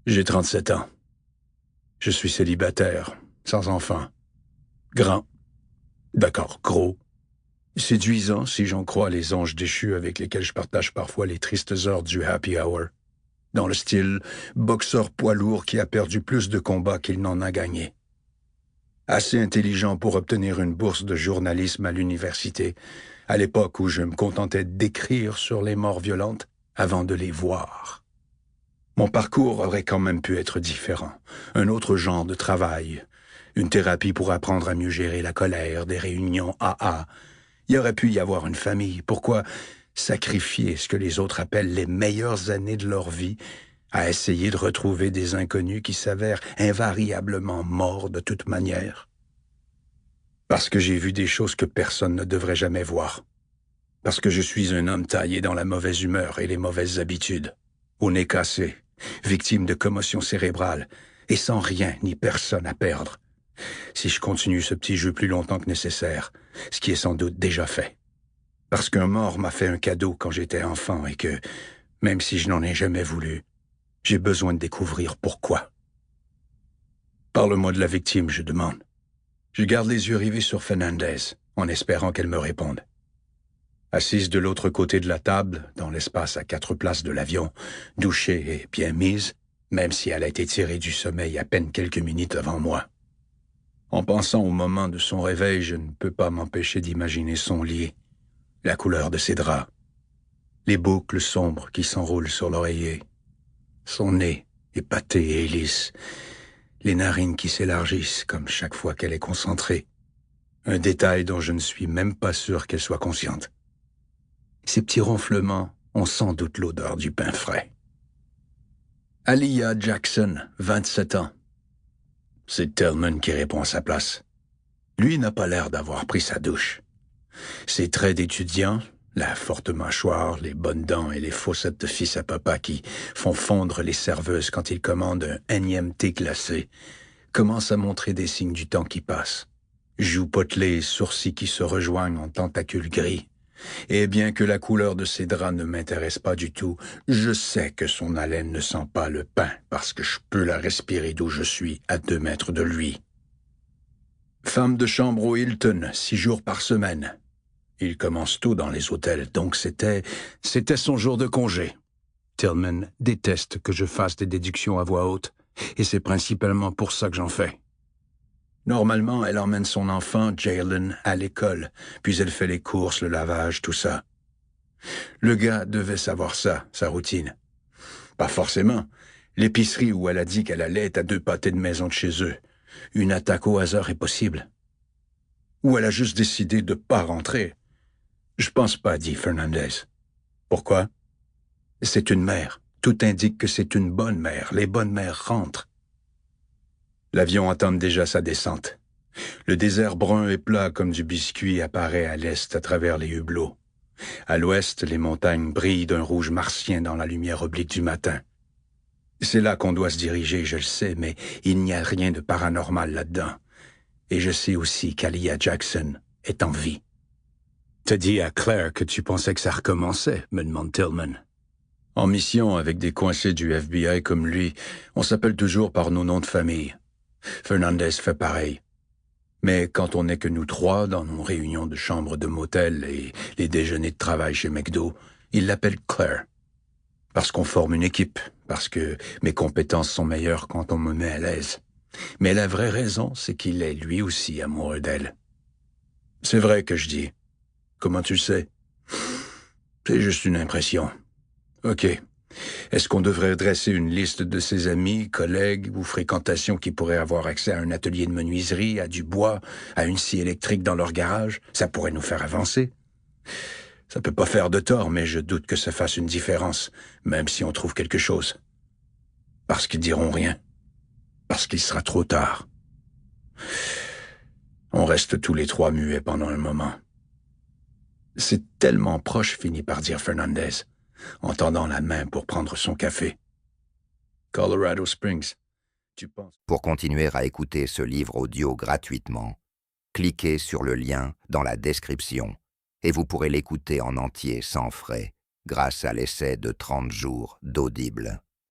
J'ai 37 ans. Je suis célibataire, sans enfant. Grand. D'accord, gros. Séduisant si j'en crois les anges déchus avec lesquels je partage parfois les tristes heures du happy hour. Dans le style boxeur poids lourd qui a perdu plus de combats qu'il n'en a gagné. Assez intelligent pour obtenir une bourse de journalisme à l'université, à l'époque où je me contentais d'écrire sur les morts violentes avant de les voir. Mon parcours aurait quand même pu être différent. Un autre genre de travail. Une thérapie pour apprendre à mieux gérer la colère, des réunions AA. Il aurait pu y avoir une famille. Pourquoi sacrifier ce que les autres appellent les meilleures années de leur vie à essayer de retrouver des inconnus qui s'avèrent invariablement morts de toute manière? Parce que j'ai vu des choses que personne ne devrait jamais voir. Parce que je suis un homme taillé dans la mauvaise humeur et les mauvaises habitudes. Au nez cassé, victime de commotion cérébrale, et sans rien ni personne à perdre. Si je continue ce petit jeu plus longtemps que nécessaire, ce qui est sans doute déjà fait. Parce qu'un mort m'a fait un cadeau quand j'étais enfant et que, même si je n'en ai jamais voulu, j'ai besoin de découvrir pourquoi. Parle-moi de la victime, je demande. Je garde les yeux rivés sur Fernandez, en espérant qu'elle me réponde. Assise de l'autre côté de la table, dans l'espace à 4 places de l'avion, douchée et bien mise, même si elle a été tirée du sommeil à peine quelques minutes avant moi. En pensant au moment de son réveil, je ne peux pas m'empêcher d'imaginer son lit, la couleur de ses draps, les boucles sombres qui s'enroulent sur l'oreiller, son nez épaté et lisse, les narines qui s'élargissent comme chaque fois qu'elle est concentrée, un détail dont je ne suis même pas sûr qu'elle soit consciente. Ces petits ronflements ont sans doute l'odeur du pain frais. Aliyah Jackson, 27 ans. C'est Tillman qui répond à sa place. Lui n'a pas l'air d'avoir pris sa douche. Ses traits d'étudiant, la forte mâchoire, les bonnes dents et les fossettes de fils à papa qui font fondre les serveuses quand il commande un énième thé glacé, commencent à montrer des signes du temps qui passe. Joues potelées et sourcils qui se rejoignent en tentacules gris. Et bien que la couleur de ses draps ne m'intéresse pas du tout, je sais que son haleine ne sent pas le pain parce que je peux la respirer d'où je suis, à 2 mètres de lui. Femme de chambre au Hilton, 6 jours par semaine. Il commence tôt dans les hôtels, donc c'était son jour de congé. Tillman déteste que je fasse des déductions à voix haute, et c'est principalement pour ça que j'en fais. Normalement, elle emmène son enfant, Jalen, à l'école, puis elle fait les courses, le lavage, tout ça. Le gars devait savoir ça, sa routine. Pas forcément. L'épicerie où elle a dit qu'elle allait est à 2 pâtés de maison de chez eux. Une attaque au hasard est possible. Ou elle a juste décidé de pas rentrer. Je pense pas, dit Fernandez. Pourquoi? C'est une mère. Tout indique que c'est une bonne mère. Les bonnes mères rentrent. L'avion entame déjà sa descente. Le désert brun et plat comme du biscuit apparaît à l'est à travers les hublots. À l'ouest, les montagnes brillent d'un rouge martien dans la lumière oblique du matin. C'est là qu'on doit se diriger, je le sais, mais il n'y a rien de paranormal là-dedans. Et je sais aussi qu'Aliyah Jackson est en vie. T'as dit à Claire que tu pensais que ça recommençait, me demande Tillman. En mission avec des coincés du FBI comme lui, on s'appelle toujours par nos noms de famille. Fernandez fait pareil. Mais quand on n'est que nous 3 dans nos réunions de chambre de motel et les déjeuners de travail chez McDo, il l'appelle Claire. Parce qu'on forme une équipe, parce que mes compétences sont meilleures quand on me met à l'aise. Mais la vraie raison, c'est qu'il est lui aussi amoureux d'elle. C'est vrai que je dis. Comment tu le sais? C'est juste une impression. OK. Est-ce qu'on devrait dresser une liste de ses amis, collègues ou fréquentations qui pourraient avoir accès à un atelier de menuiserie, à du bois, à une scie électrique dans leur garage? Ça pourrait nous faire avancer. Ça peut pas faire de tort, mais je doute que ça fasse une différence, même si on trouve quelque chose. Parce qu'ils diront rien. Parce qu'il sera trop tard. On reste tous les 3 muets pendant un moment. C'est tellement proche, finit par dire Fernandez, en tendant la main pour prendre son café. Colorado Springs, tu penses... Pour continuer à écouter ce livre audio gratuitement, cliquez sur le lien dans la description et vous pourrez l'écouter en entier sans frais grâce à l'essai de 30 jours d'Audible.